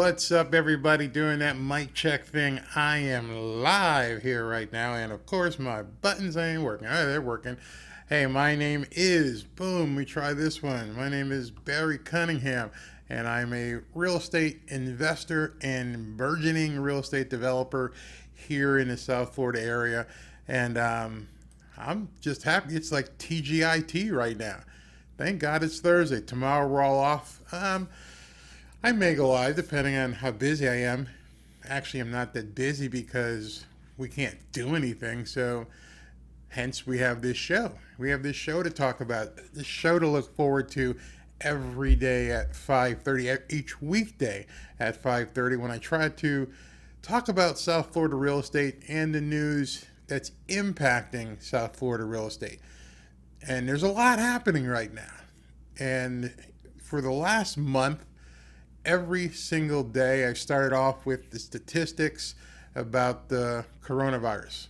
What's up, everybody? Doing that mic check thing. I am live here right now, and of course, my buttons ain't working. Oh, they're working. Hey, my name is, boom, we try this one. My name is Barry Cunningham, and I'm a real estate investor and burgeoning real estate developer here in the South Florida area. And I'm just happy. It's like TGIT right now. Thank God it's Thursday. Tomorrow we're all off. I may go live depending on how busy I am. Actually, I'm not that busy because we can't do anything. So hence we have this show. We have this show to talk about, this show to look forward to every day at 5:30, each weekday at 5:30, when I try to talk about South Florida real estate and the news that's impacting South Florida real estate. And there's a lot happening right now. And for the last month, every single day I started off with the statistics about the coronavirus.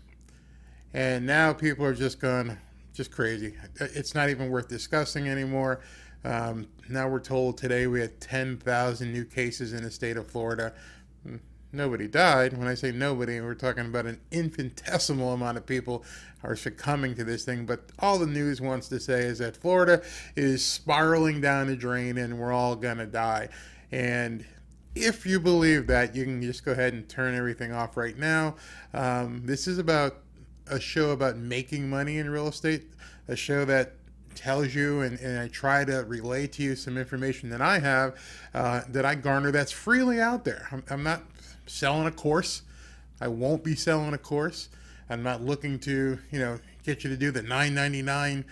And now people are just going, just crazy. It's not even worth discussing anymore. Now we're told today we had 10,000 new cases in the state of Florida. Nobody died. When I say nobody, we're talking about an infinitesimal amount of people are succumbing to this thing. But all the news wants to say is that Florida is spiraling down the drain and we're all going to die. And if you believe that, you can just go ahead and turn everything off right now. This is about a show about making money in real estate, a show that tells you, and I try to relay to you some information that I have, that I garner that's freely out there. I'm not selling a course. I won't be selling a course. I'm not looking to, get you to do the $9.99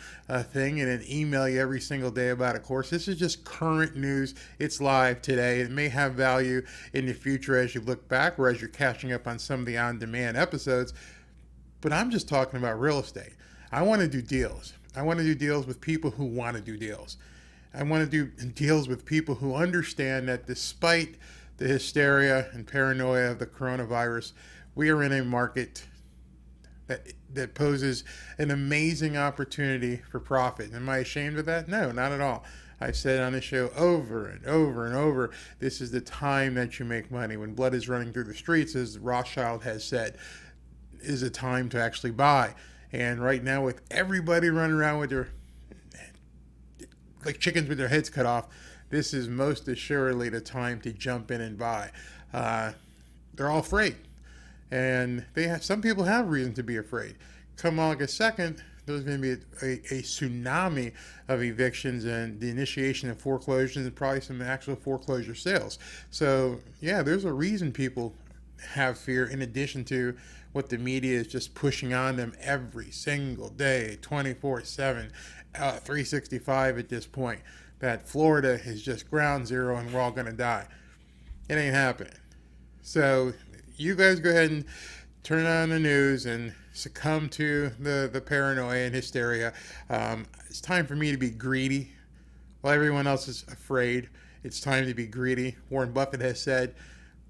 thing and then email you every single day about a course. This is just current news. It's live today. It may have value in the future as you look back or as you're catching up on some of the on-demand episodes. But I'm just talking about real estate. I want to do deals. I want to do deals with people who want to do deals. I want to do deals with people who understand that despite the hysteria and paranoia of the coronavirus, we are in a market that poses an amazing opportunity for profit. Am I ashamed of that? No, not at all. I've said on the show over and over and over, this is the time that you make money. When blood is running through the streets, as Rothschild has said, is a time to actually buy. And right now, with everybody running around with their, like chickens with their heads cut off, this is most assuredly the time to jump in and buy. They're all afraid. And some people have reason to be afraid. Come August 2nd, there's going to be a tsunami of evictions and the initiation of foreclosures and probably some actual foreclosure sales. So, yeah, there's a reason people have fear, in addition to what the media is just pushing on them every single day, 24/7, 365 at this point, that Florida is just ground zero and we're all going to die. It ain't happening. So you guys go ahead and turn on the news and succumb to the paranoia and hysteria. It's time for me to be greedy. While everyone else is afraid, it's time to be greedy. Warren Buffett has said,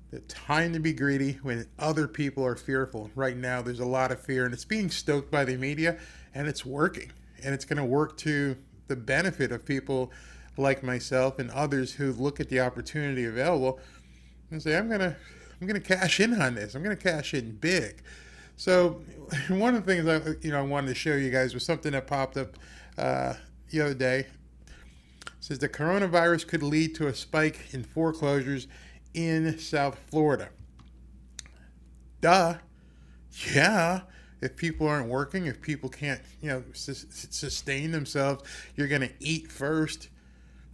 the time to be greedy when other people are fearful. Right now, there's a lot of fear, and it's being stoked by the media, and it's working. And it's going to work to the benefit of people like myself and others who look at the opportunity available and say, I'm going to cash in on this. I'm going to cash in big. So one of the things I wanted to show you guys was something that popped up the other day. It says the coronavirus could lead to a spike in foreclosures in South Florida. Duh. Yeah. If people aren't working, if people can't, sustain themselves, you're going to eat first.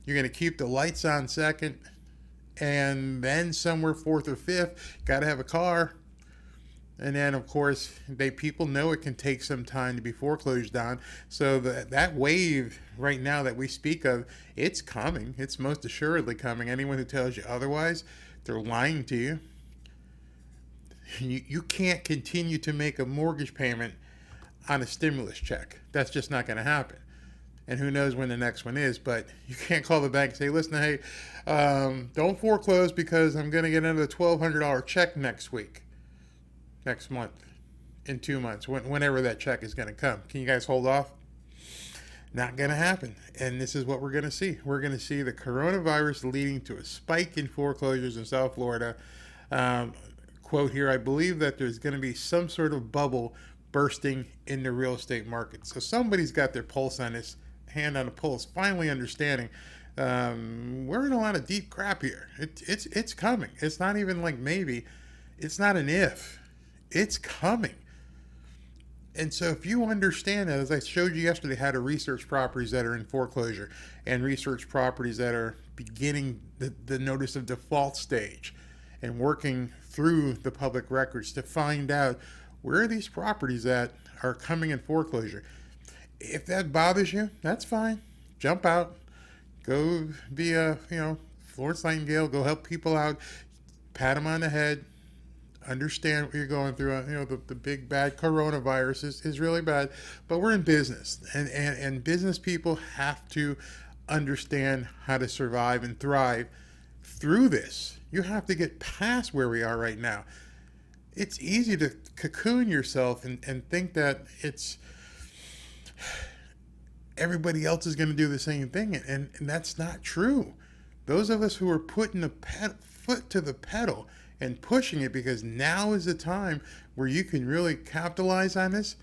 You're going to keep the lights on second. And then somewhere fourth or fifth, got to have a car. And then, of course, people know it can take some time to be foreclosed on. So that wave right now that we speak of, it's coming. It's most assuredly coming. Anyone who tells you otherwise, they're lying to you. You can't continue to make a mortgage payment on a stimulus check. That's just not going to happen. And who knows when the next one is, but you can't call the bank and say, listen, hey, don't foreclose because I'm going to get another $1,200 check next month, in 2 months, whenever that check is going to come. Can you guys hold off? Not going to happen. And this is what we're going to see. We're going to see the coronavirus leading to a spike in foreclosures in South Florida. Um, Quote here, I believe that there's going to be some sort of bubble bursting in the real estate market. So somebody's got their pulse on this, hand on the pulse, finally understanding we're in a lot of deep crap here. It's coming. It's not even like maybe. It's not an if. It's coming. And so if you understand that, as I showed you yesterday, how to research properties that are in foreclosure and research properties that are beginning the notice of default stage and working through the public records to find out where are these properties that are coming in foreclosure. If that bothers you, that's fine. Jump out. Go be a, Florence Nightingale. Go help people out. Pat them on the head. Understand what you're going through. The big bad coronavirus is really bad, but we're in business, and business people have to understand how to survive and thrive through this. You have to get past where we are right now. It's easy to cocoon yourself and think that it's everybody else is going to do the same thing, and that's not true. Those of us who are putting the foot to the pedal and pushing it, because now is the time where you can really capitalize on this.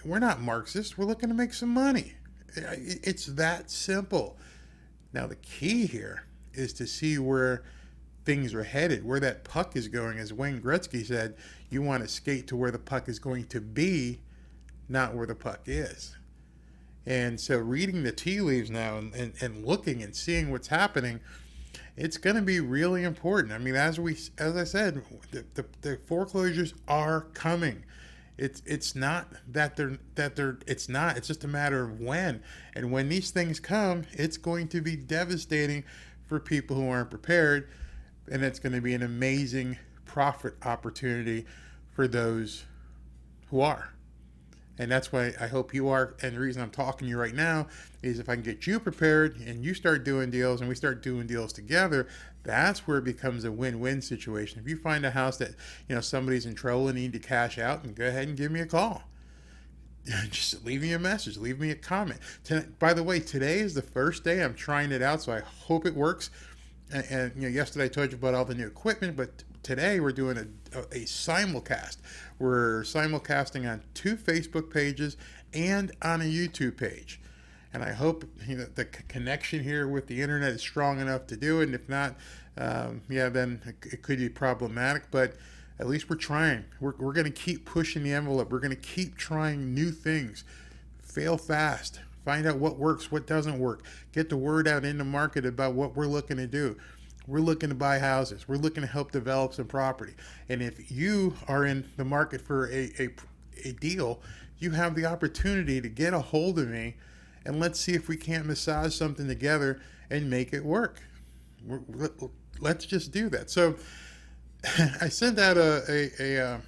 We're not Marxists. We're looking to make some money. It's that simple. Now, the key here is to see where things are headed, where that puck is going. As Wayne Gretzky said, you want to skate to where the puck is going to be, not where the puck is. And so reading the tea leaves now and looking and seeing what's happening, it's going to be really important. I mean, as I said, the foreclosures are coming. It's not that they're it's not. It's just a matter of when. And when these things come, it's going to be devastating for people who aren't prepared, and it's going to be an amazing profit opportunity for those who are. And that's why I hope you are. And the reason I'm talking to you right now is if I can get you prepared and you start doing deals and we start doing deals together, that's where it becomes a win-win situation. If you find a house that, somebody's in trouble and need to cash out, and go ahead and give me a call. Just leave me a message, leave me a comment. By the way, today is the first day I'm trying it out, so I hope it works. And yesterday I told you about all the new equipment, but today we're doing a simulcast. We're simulcasting on 2 Facebook pages and on a YouTube page. And I hope the connection here with the internet is strong enough to do it. And if not, then it could be problematic. But at least we're trying. We're going to keep pushing the envelope. We're going to keep trying new things. Fail fast. Find out what works, what doesn't work. Get the word out in the market about what we're looking to do. We're looking to buy houses. We're looking to help develop some property. And if you are in the market for a deal, you have the opportunity to get a hold of me, and let's see if we can't massage something together and make it work. Let's just do that. So I sent out a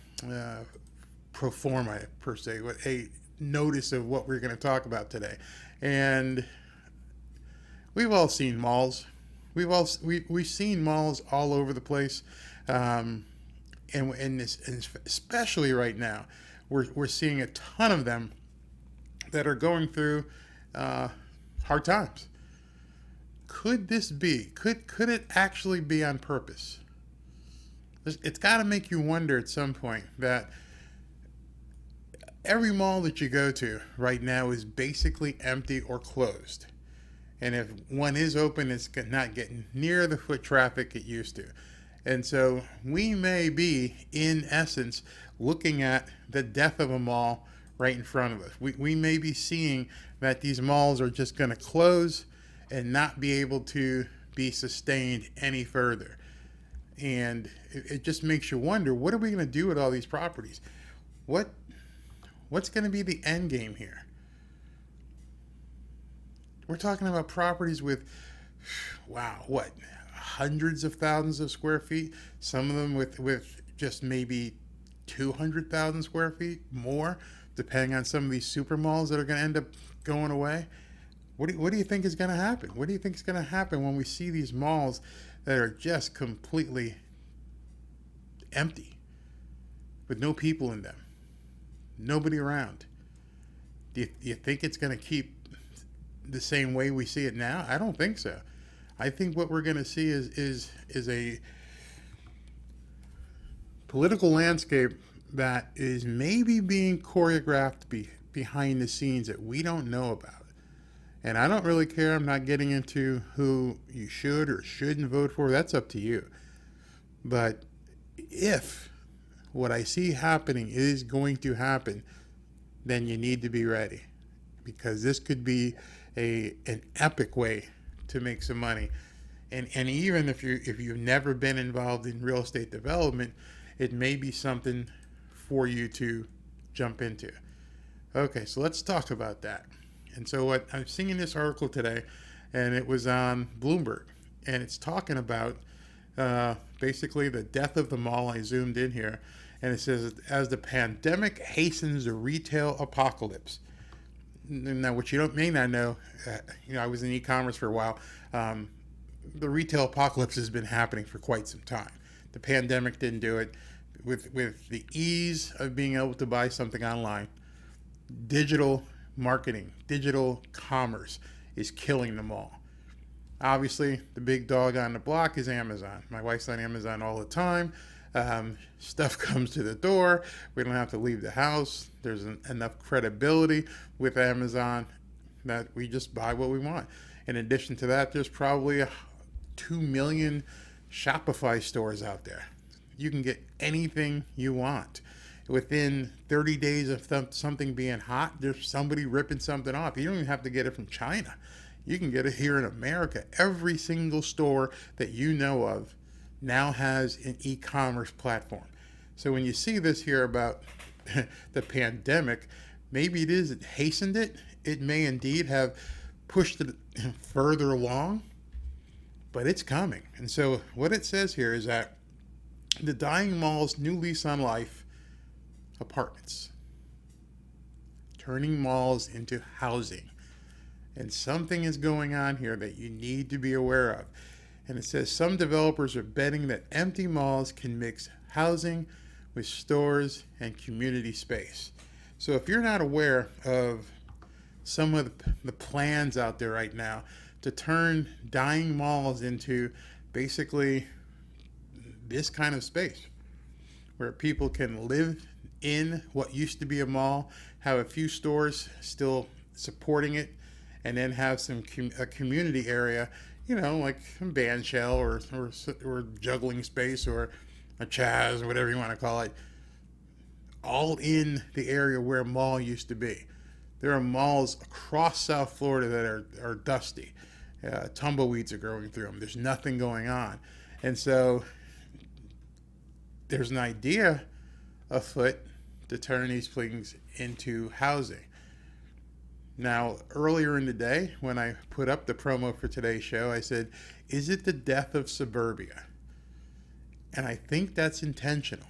pro forma, per se, a notice of what we're going to talk about today. And we've all seen malls. We've seen malls all over the place, and especially right now, we're seeing a ton of them that are going through hard times. Could this be? Could it actually be on purpose? It's got to make you wonder at some point that every mall that you go to right now is basically empty or closed. And if one is open, it's not getting near the foot traffic it used to. And so we may be, in essence, looking at the death of a mall right in front of us. We may be seeing that these malls are just going to close and not be able to be sustained any further. And it just makes you wonder, what are we going to do with all these properties? What's going to be the end game here? We're talking about properties with, hundreds of thousands of square feet. Some of them with just maybe 200,000 square feet more, depending on some of these super malls that are going to end up going away. What do you think is going to happen? What do you think is going to happen when we see these malls that are just completely empty, with no people in them, nobody around? Do you think it's going to keep the same way we see it now? I don't think so. I think what we're going to see is a political landscape that is maybe being choreographed behind the scenes that we don't know about. And I don't really care. I'm not getting into who you should or shouldn't vote for. That's up to you. But if what I see happening is going to happen, then you need to be ready, because this could be an epic way to make some money. And even if you've never been involved in real estate development, it may be something for you to jump into. Okay, so let's talk about that. And so what I'm seeing in this article today, and it was on Bloomberg, and it's talking about basically the death of the mall. I zoomed in here, and it says, as the pandemic hastens the retail apocalypse. Now, what you may not know, I was in e-commerce for a while. The retail apocalypse has been happening for quite some time. The pandemic didn't do it. With the ease of being able to buy something online, digital marketing, digital commerce is killing them all. Obviously, the big dog on the block is Amazon. My wife's on Amazon all the time. Stuff comes to the door. We don't have to leave the house. There's enough credibility with Amazon that we just buy what we want. In addition to that, there's probably 2 million Shopify stores out there. You can get anything you want. Within 30 days of something being hot, there's somebody ripping something off. You don't even have to get it from China. You can get it here in America. Every single store that you know of now has an e-commerce platform. So when you see this here about the pandemic, maybe it hastened it. It may indeed have pushed it further along, but it's coming. And so what it says here is that the dying mall's new lease on life, apartments, turning malls into housing. And something is going on here that you need to be aware of. And it says some developers are betting that empty malls can mix housing with stores and community space. So if you're not aware of some of the plans out there right now to turn dying malls into basically this kind of space where people can live in what used to be a mall, have a few stores still supporting it, and then have a community area, like a band shell or juggling space or a Chaz or whatever you want to call it, all in the area where a mall used to be. There are malls across South Florida that are dusty. Tumbleweeds are growing through them. There's nothing going on. And so there's an idea afoot to turn these things into housing. Now, earlier in the day, when I put up the promo for today's show, I said, is it the death of suburbia? And I think that's intentional.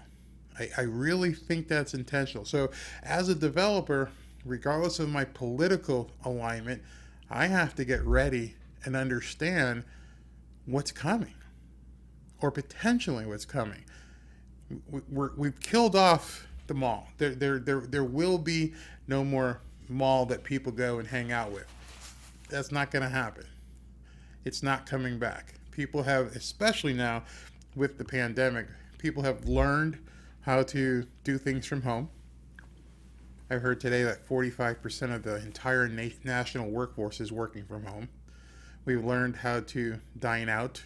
I really think that's intentional. So as a developer, regardless of my political alignment, I have to get ready and understand what's coming, or potentially what's coming. We've killed off the mall. There will be no more mall that people go and hang out with. That's not going to happen. It's not coming back. People have, especially now with the pandemic, people have learned how to do things from home. I heard today that 45% of the entire national workforce is working from home. We've learned how to dine out.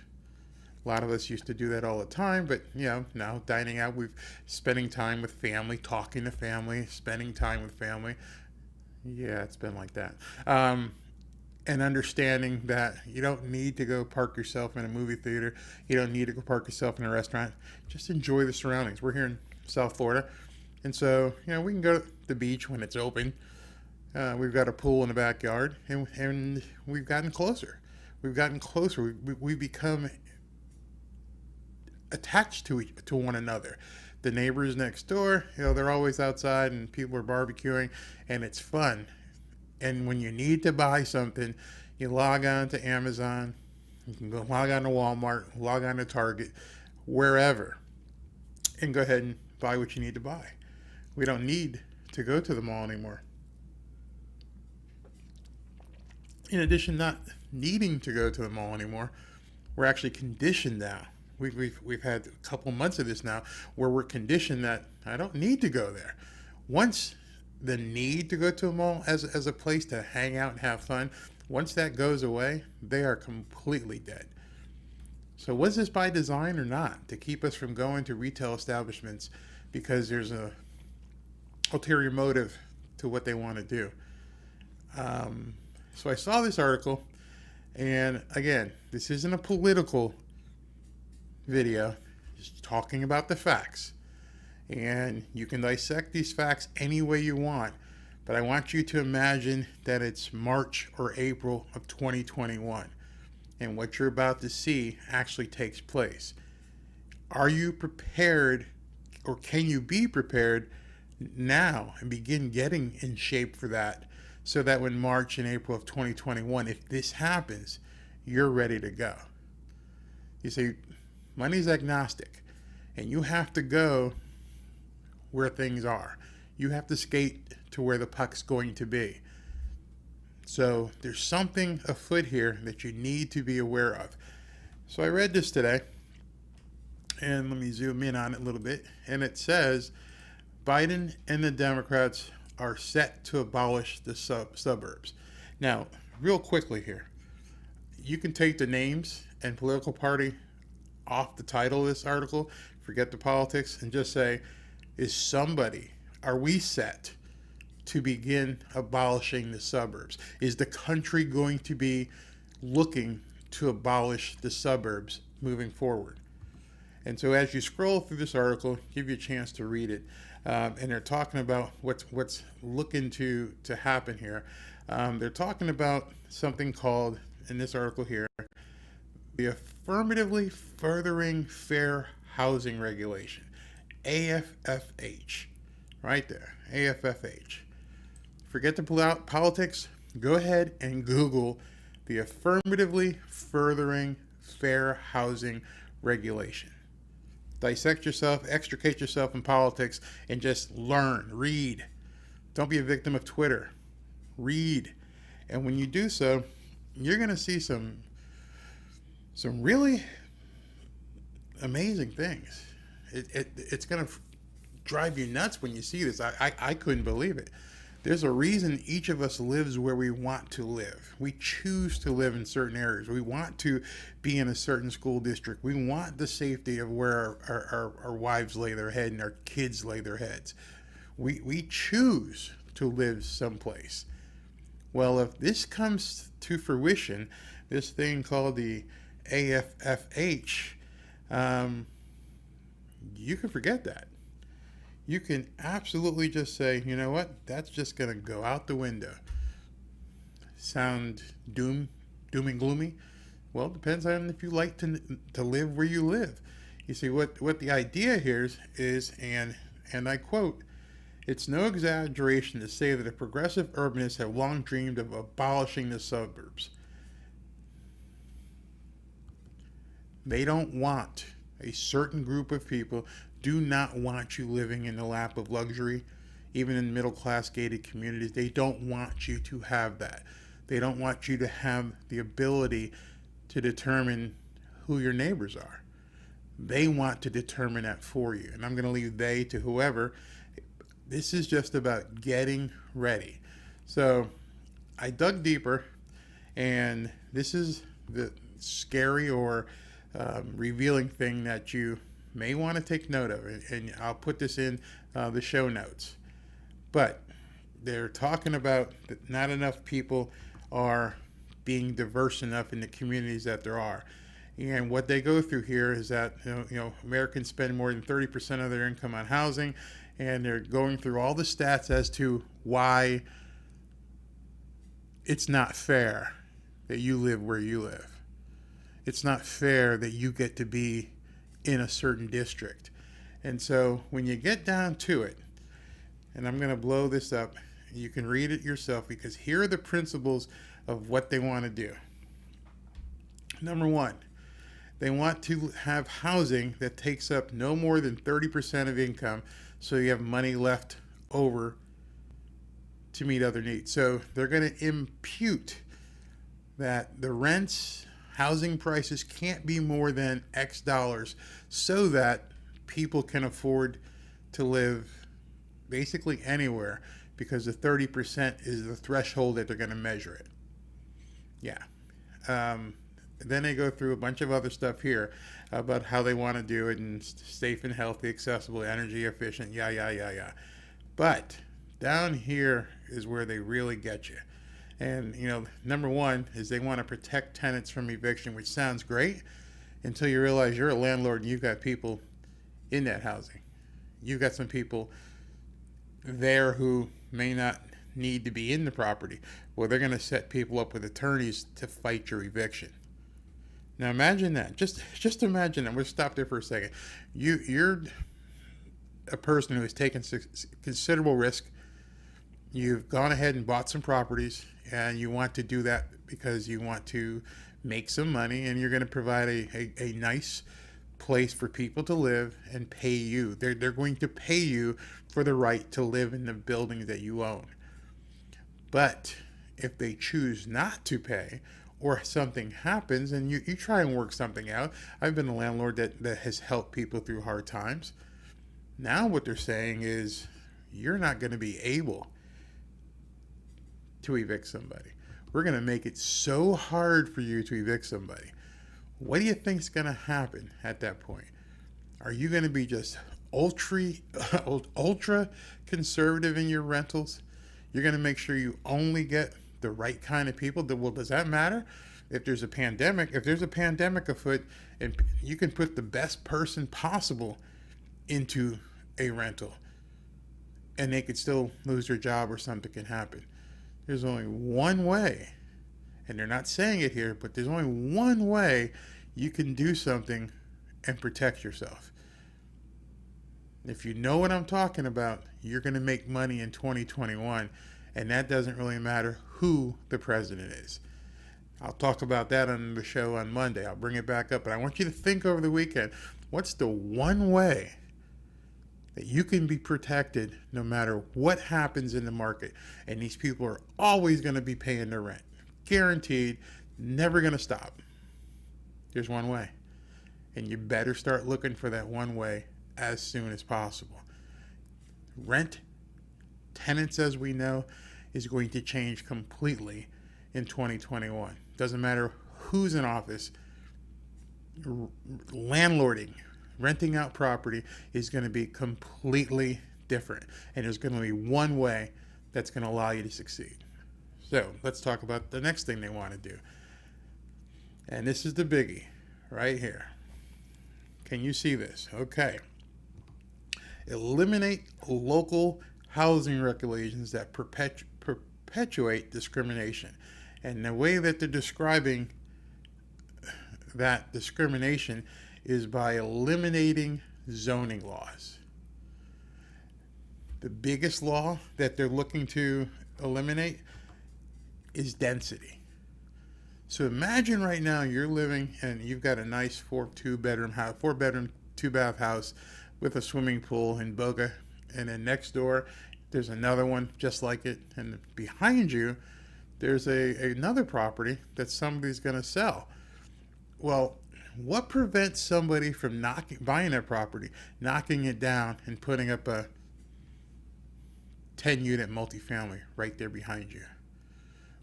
A lot of us used to do that all the time, but now dining out, we're spending time with family, talking to family, spending time with family. Yeah, it's been like that. And understanding that you don't need to go park yourself in a movie theater. You don't need to go park yourself in a restaurant. Just enjoy the surroundings. We're here in South Florida. And so, we can go to the beach when it's open. We've got a pool in the backyard, and we've gotten closer. We've become attached to one another. The neighbors next door, they're always outside and people are barbecuing, and it's fun. And when you need to buy something, you log on to Amazon, you can go log on to Walmart, log on to Target, wherever, and go ahead and buy what you need to buy. We don't need to go to the mall anymore. In addition, not needing to go to the mall anymore, we're actually conditioned now. We've had a couple months of this now where we're conditioned that I don't need to go there. Once the need to go to a mall as a place to hang out and have fun, once that goes away, they are completely dead. So was this by design or not, to keep us from going to retail establishments because there's a ulterior motive to what they want to do? So I saw this article, and again, this isn't a political video, just talking about the facts. And you can dissect these facts any way you want, but I want you to imagine that it's March or April of 2021, and what you're about to see actually takes place. Are you prepared, or can you be prepared now and begin getting in shape for that, so that when March and April of 2021, if this happens, you're ready to go? You see, money's agnostic, and you have to go where things are. You have to skate to where the puck's going to be. So there's something afoot here that you need to be aware of. So I read this today, and let me zoom in on it a little bit, and it says Biden and the Democrats are set to abolish the suburbs. Now, real quickly here, you can take the names and political party off the title of this article, forget the politics, and just say, are we set to begin abolishing the suburbs? Is the country going to be looking to abolish the suburbs moving forward? And so as you scroll through this article, give you a chance to read it. And they're talking about what's looking to happen here. They're talking about something called, in this article here, the Affirmatively Furthering Fair Housing Regulation, AFPH, right there, AFPH. Forget the politics. Go ahead and Google the Affirmatively Furthering Fair Housing Regulation. Dissect yourself, extricate yourself from politics, and just learn, read. Don't be a victim of Twitter. Read. And when you do so, you're going to see some really amazing things. It's going to drive you nuts when you see this. I couldn't believe it. There's a reason each of us lives where we want to live. We choose to live in certain areas. We want to be in a certain school district. We want the safety of where our wives lay their head and our kids lay their heads. We choose to live someplace. Well, if this comes to fruition, this thing called the AFPH, you can forget that. You can absolutely just say, you know what, that's just going to go out the window. Sound doom and gloomy? Well, it depends on if you like to live where you live. You see, what the idea here is, and I quote, "It's no exaggeration to say that the progressive urbanists have long dreamed of abolishing the suburbs. They don't want, a certain group of people do not want you living in the lap of luxury, even in middle-class gated communities. They don't want you to have that. They don't want you to have the ability to determine who your neighbors are. They want to determine that for you." And I'm going to leave they to whoever. This is just about getting ready. So I dug deeper, and this is the scary or revealing thing that you may want to take note of, and I'll put this in the show notes. But they're talking about that not enough people are being diverse enough in the communities that there are. And what they go through here is that Americans spend more than 30% of their income on housing, and they're going through all the stats as to why it's not fair that you live where you live. It's not fair that you get to be in a certain district. And so when you get down to it, and I'm going to blow this up, you can read it yourself, because here are the principles of what they want to do. Number one, they want to have housing that takes up no more than 30% of income, so you have money left over to meet other needs. So they're going to impute that the rents, housing prices can't be more than X dollars so that people can afford to live basically anywhere, because the 30% is the threshold that they're going to measure it. Yeah. Then they go through a bunch of other stuff here about how they want to do it, and safe and healthy, accessible, energy efficient, yeah. But down here is where they really get you. And, number one is they want to protect tenants from eviction, which sounds great until you realize you're a landlord and you've got people in that housing. You've got some people there who may not need to be in the property. Well, they're going to set people up with attorneys to fight your eviction. Now imagine that. Just imagine that. We'll stop there for a second. You're a person who has taken considerable risk. You've gone ahead and bought some properties, and you want to do that because you want to make some money, and you're going to provide a nice place for people to live and pay you. They're going to pay you for the right to live in the building that you own. But if they choose not to pay, or something happens and you try and work something out. I've been a landlord that has helped people through hard times. Now what they're saying is you're not going to be able to evict somebody. We're going to make it so hard for you to evict somebody. What do you think is going to happen at that point? Are you going to be just ultra conservative in your rentals? You're going to make sure you only get the right kind of people. Well, does that matter? If there's a pandemic afoot, and you can put the best person possible into a rental, and they could still lose their job or something can happen. There's only one way, and they're not saying it here, but there's only one way you can do something and protect yourself. If you know what I'm talking about, you're going to make money in 2021. And that doesn't really matter who the president is. I'll talk about that on the show on Monday. I'll bring it back up. But I want you to think over the weekend, what's the one way that you can be protected no matter what happens in the market? And these people are always going to be paying their rent. Guaranteed, never going to stop. There's one way. And you better start looking for that one way as soon as possible. Rent, tenants, as we know, is going to change completely in 2021. Doesn't matter who's in office. Landlording, renting out property is going to be completely different. And there's going to be one way that's going to allow you to succeed. So let's talk about the next thing they want to do. And this is the biggie right here. Can you see this? Okay. Eliminate local housing regulations that perpetuate discrimination. And the way that they're describing that discrimination is by eliminating zoning laws. The biggest law that they're looking to eliminate is density. So imagine right now you're living and you've got a nice 4-bedroom, 2-bath house with a swimming pool in Boca, and then next door there's another one just like it, and behind you there's another property that somebody's going to sell. Well, what prevents somebody from buying that property, knocking it down, and putting up a 10-unit multifamily right there behind you?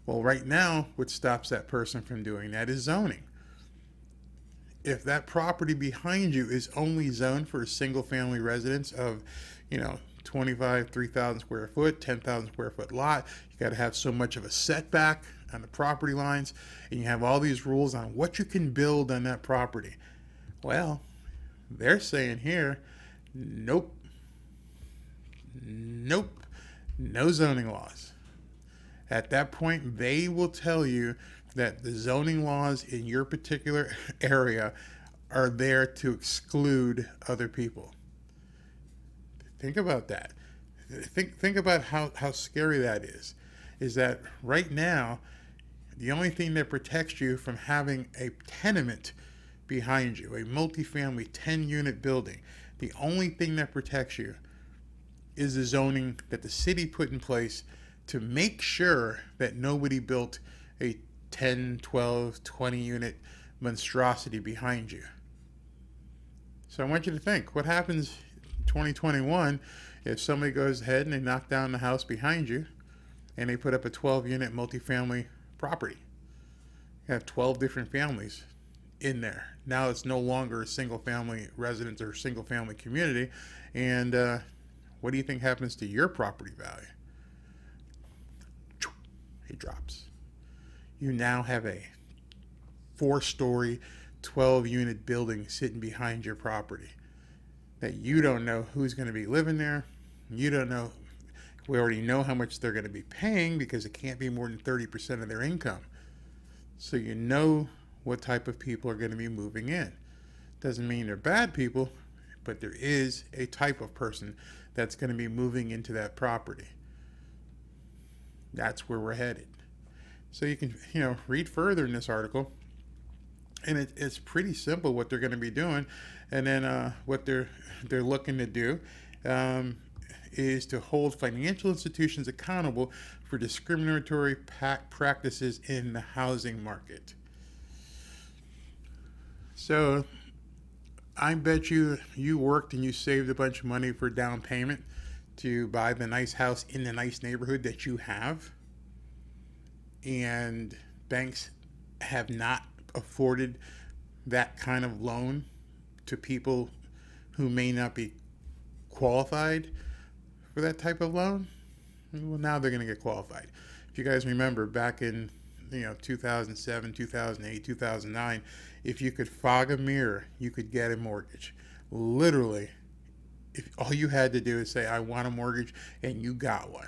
Well, right now, what stops that person from doing that is zoning. If that property behind you is only zoned for a single-family residence of, 3,000 square foot, 10,000 square foot lot, you got to have so much of a setback on the property lines, and you have all these rules on what you can build on that property. Well, they're saying here, nope, no zoning laws. At that point, they will tell you that the zoning laws in your particular area are there to exclude other people. Think about that. Think about how scary that is. Is that right now, the only thing that protects you from having a tenement behind you, a multifamily 10-unit building, the only thing that protects you is the zoning that the city put in place to make sure that nobody built a 10, 12, 20 unit monstrosity behind you. So I want you to think, what happens in 2021 if somebody goes ahead and they knock down the house behind you and they put up a 12 unit multifamily property? You have 12 different families in there. Now it's no longer a single family residence or single family community. And what do you think happens to your property value? It drops. You now have a 4-story, 12 unit building sitting behind your property that you don't know who's going to be living there. You don't know. We already know how much they're going to be paying because it can't be more than 30% of their income. So you know what type of people are going to be moving in. Doesn't mean they're bad people, but there is a type of person that's going to be moving into that property. That's where we're headed. So you can, read further in this article, and it's pretty simple what they're going to be doing, and then what they're looking to do is to hold financial institutions accountable for discriminatory practices in the housing market. So I bet you worked and you saved a bunch of money for down payment to buy the nice house in the nice neighborhood that you have, and banks have not afforded that kind of loan to people who may not be qualified for that type of loan. Well, now they're going to get qualified. If you guys remember back in 2007, 2008, 2009, if you could fog a mirror, you could get a mortgage. Literally, if all you had to do is say, I want a mortgage, and you got one.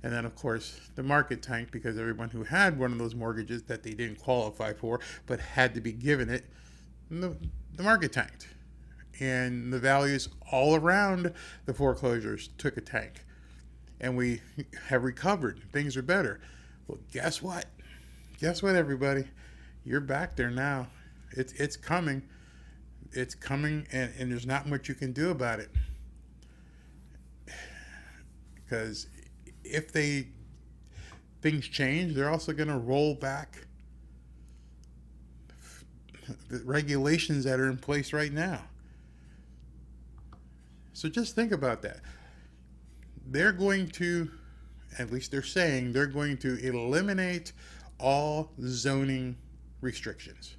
And then, of course, the market tanked because everyone who had one of those mortgages that they didn't qualify for but had to be given it, the market tanked. And the values all around the foreclosures took a tank. And we have recovered. Things are better. Well, guess what? Guess what, everybody? You're back there now. It's coming. It's coming, and there's not much you can do about it. Because if things change, they're also going to roll back the regulations that are in place right now. So just think about that. They're going to, at least they're saying, they're going to eliminate all zoning restrictions.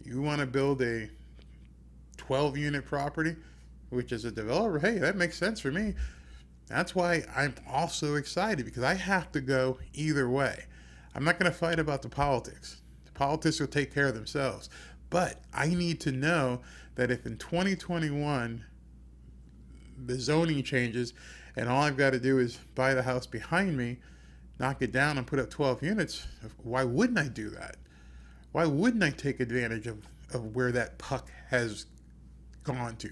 You want to build a 12-unit property, which as a developer, hey, that makes sense for me. That's why I'm also excited, because I have to go either way. I'm not going to fight about the politics. The politics will take care of themselves. But I need to know that if in 2021 the zoning changes and all I've got to do is buy the house behind me, knock it down and put up 12 units, why wouldn't I do that? Why wouldn't I take advantage of where that puck has gone to?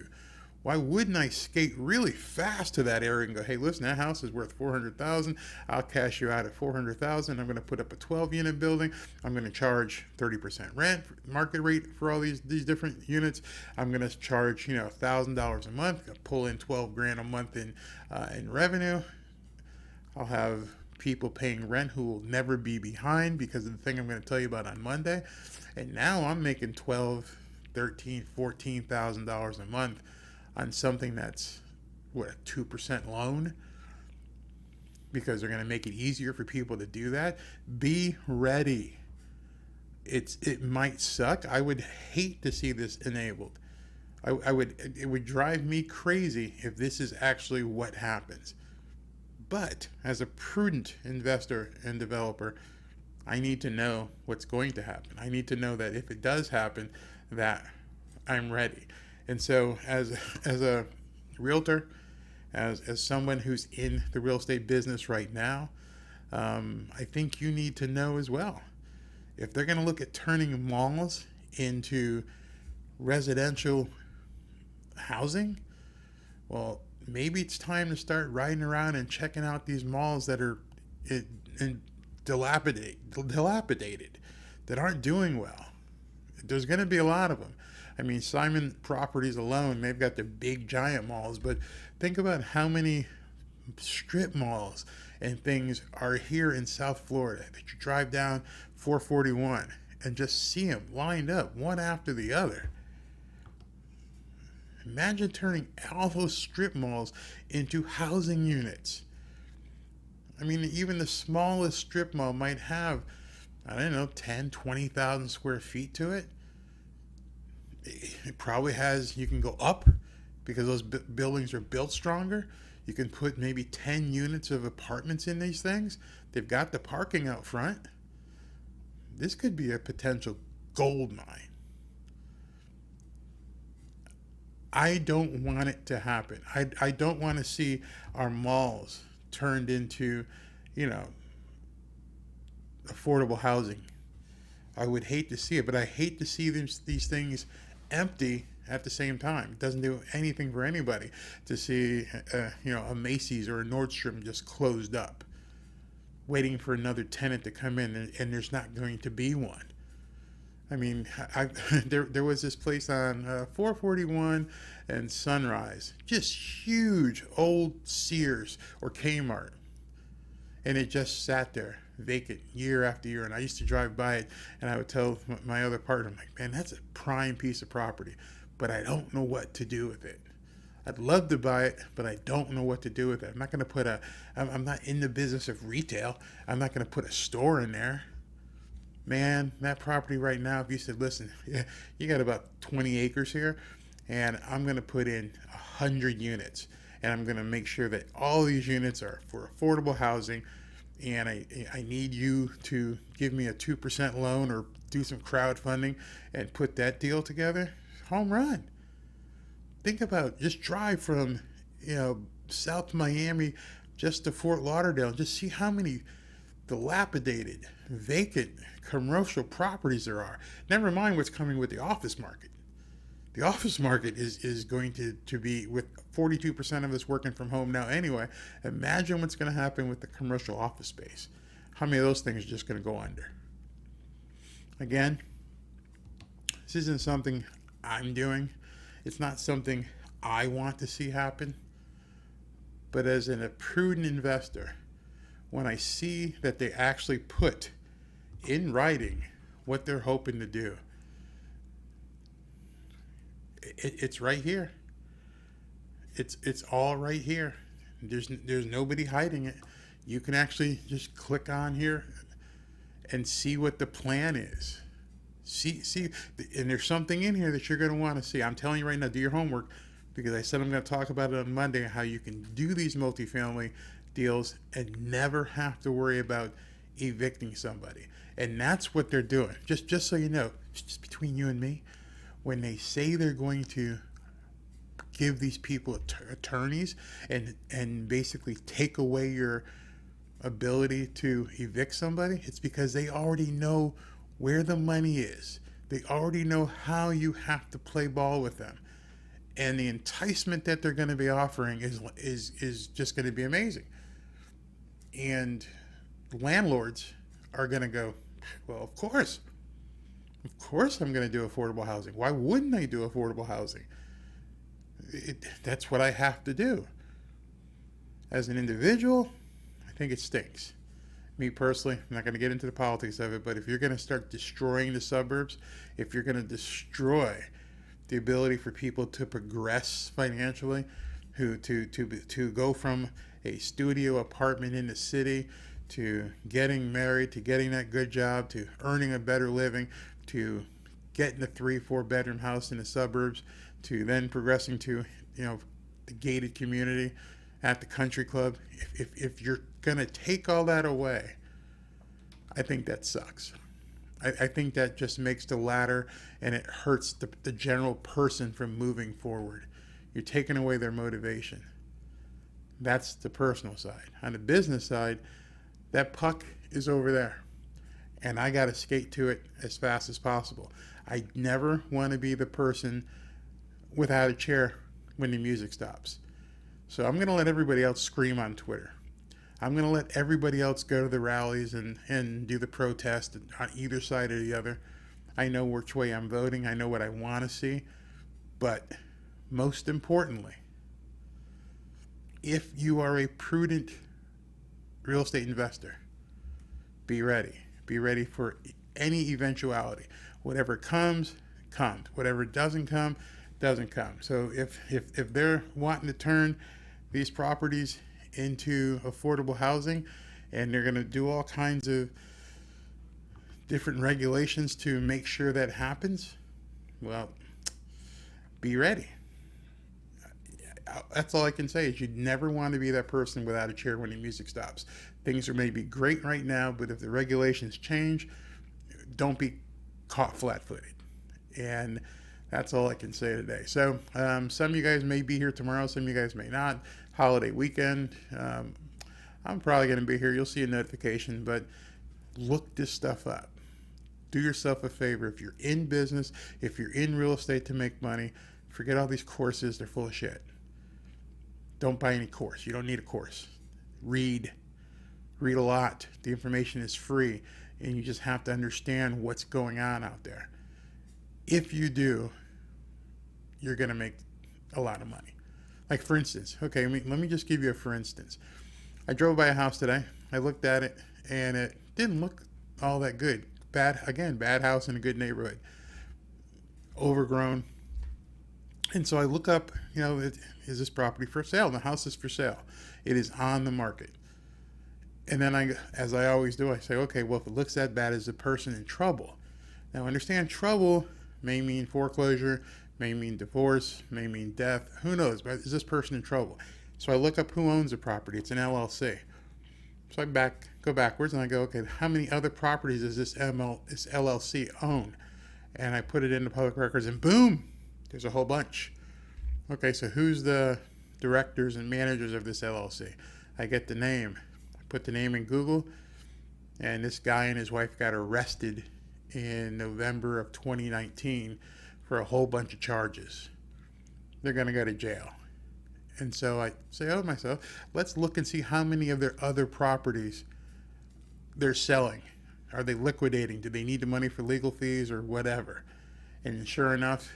Why wouldn't I skate really fast to that area and go, hey, listen, that house is worth $400,000. I'll cash you out at $400,000. I'm going to put up a 12-unit building. I'm going to charge 30% rent, market rate for all these different units. I'm going to charge $1,000 a month. I'll pull in $12,000 a month in revenue. I'll have people paying rent who will never be behind because of the thing I'm going to tell you about on Monday. And now I'm making $12,000, $13,000, $14,000 a month on something that's a 2% loan, because they're going to make it easier for people to do that. Be ready. It might suck. I would hate to see this enabled. It would drive me crazy if this is actually what happens. But as a prudent investor and developer, I need to know what's going to happen. I need to know that if it does happen, that I'm ready. And so as a realtor, as someone who's in the real estate business right now, I think you need to know as well. If they're going to look at turning malls into residential housing, well, maybe it's time to start riding around and checking out these malls that are dilapidated, that aren't doing well. There's going to be a lot of them. I mean, Simon Properties alone, they've got the big giant malls, but think about how many strip malls and things are here in South Florida, that you drive down 441 and just see them lined up one after the other. Imagine turning all those strip malls into housing units. I mean, even the smallest strip mall might have, I don't know, 10, 20,000 square feet to it. It probably has, you can go up because those buildings are built stronger. You can put maybe 10 units of apartments in these things. They've got the parking out front. This could be a potential gold mine. I don't want it to happen. I don't want to see our malls turned into, affordable housing. I would hate to see it, but I hate to see these things empty at the same time. It doesn't do anything for anybody to see, a Macy's or a Nordstrom just closed up, waiting for another tenant to come in, and there's not going to be one. I mean, there was this place on 441 and Sunrise, just huge old Sears or Kmart, and it just sat there vacant year after year. And I used to drive by it, and I would tell my other partner, I'm like, man, that's a prime piece of property, but I don't know what to do with it. I'd love to buy it, but I don't know what to do with it. I'm not going to I'm not in the business of retail. I'm not going to put a store in there. Man, that property right now, if you said, listen, you got about 20 acres here, and I'm going to put in 100 units, and I'm going to make sure that all these units are for affordable housing, and I need you to give me a 2% loan or do some crowdfunding and put that deal together. Home run. Think about, just drive from, South Miami just to Fort Lauderdale, just see how many dilapidated, vacant commercial properties there are. Never mind what's coming with the office market. The office market is going to be, with 42% of us working from home now anyway. Imagine what's going to happen with the commercial office space. How many of those things are just going to go under? Again, this isn't something I'm doing. It's not something I want to see happen. But as a prudent investor, when I see that they actually put in writing what they're hoping to do, it's right here. It's all right here. There's nobody hiding it. You can actually just click on here and see what the plan is. See, and there's something in here that you're going to want to see. I'm telling you right now, do your homework, because I said I'm going to talk about it on Monday, how you can do these multifamily deals and never have to worry about evicting somebody. And that's what they're doing. Just so you know, just between you and me, when they say they're going to give these people attorneys and basically take away your ability to evict somebody, it's because they already know where the money is. They already know how you have to play ball with them. And the enticement that they're going to be offering is just going to be amazing. And landlords are going to go, well, of course I'm going to do affordable housing. Why wouldn't I do affordable housing? That's what I have to do. As an individual, I think it stinks. Me personally, I'm not going to get into the politics of it, but if you're going to start destroying the suburbs, if you're going to destroy the ability for people to progress financially, to go from a studio apartment in the city to getting married, to getting that good job, to earning a better living, to getting a 3-4 bedroom house in the suburbs, to then progressing to the gated community at the country club. If you're gonna take all that away, I think that sucks. I think that just makes the ladder, and it hurts the general person from moving forward. You're taking away their motivation. That's the personal side. On the business side, that puck is over there, and I got to skate to it as fast as possible. I never want to be the person without a chair when the music stops. So I'm going to let everybody else scream on Twitter. I'm going to let everybody else go to the rallies and do the protest on either side or the other. I know which way I'm voting. I know what I want to see. But most importantly, if you are a prudent real estate investor, be ready. Be ready for any eventuality. Whatever comes, comes. Whatever doesn't come, doesn't come. So if they're wanting to turn these properties into affordable housing, and they're going to do all kinds of different regulations to make sure that happens, well, be ready. That's all I can say is you never want to be that person without a chair when the music stops. Things are maybe great right now, but if the regulations change, don't be caught flat-footed. And that's all I can say today. So some of you guys may be here tomorrow, some of you guys may not. Holiday weekend. I'm probably going to be here. You'll see a notification, but look this stuff up. Do yourself a favor. If you're in business, if you're in real estate to make money, forget all these courses. They're full of shit. Don't buy any course. You don't need a course. Read a lot. The information is free, and you just have to understand what's going on out there. If you do, you're going to make a lot of money. Like, for instance, okay, let me just give you a for instance. I drove by a house today. I looked at it, and it didn't look all that good. Bad house in a good neighborhood. Overgrown. And so I look up, is this property for sale? And the house is for sale. It is on the market. And then as I always do, I say, okay, well, if it looks that bad, is the person in trouble? Now, understand, trouble may mean foreclosure, may mean divorce, may mean death. Who knows? But is this person in trouble? So I look up who owns the property. It's an LLC. So I go backwards and I go, okay, how many other properties does this LLC own? And I put it into public records, and boom, there's a whole bunch. Okay, so who's the directors and managers of this LLC? I get the name. I put the name in Google, and this guy and his wife got arrested in November of 2019 for a whole bunch of charges. They're going to go to jail. And so I say, oh, myself, let's look and see how many of their other properties they're selling. Are they liquidating? Do they need the money for legal fees or whatever? And sure enough,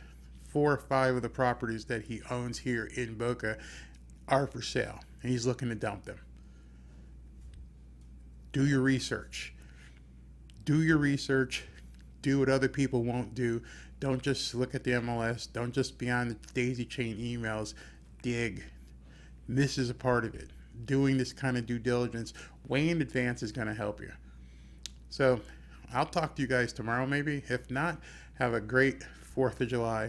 4 or 5 of the properties that he owns here in Boca are for sale, and he's looking to dump them. Do your research. Do your research. Do what other people won't do. Don't just look at the MLS. Don't just be on the daisy chain emails. Dig. This is a part of it. Doing this kind of due diligence way in advance is going to help you. So I'll talk to you guys tomorrow maybe. If not, have a great 4th of July.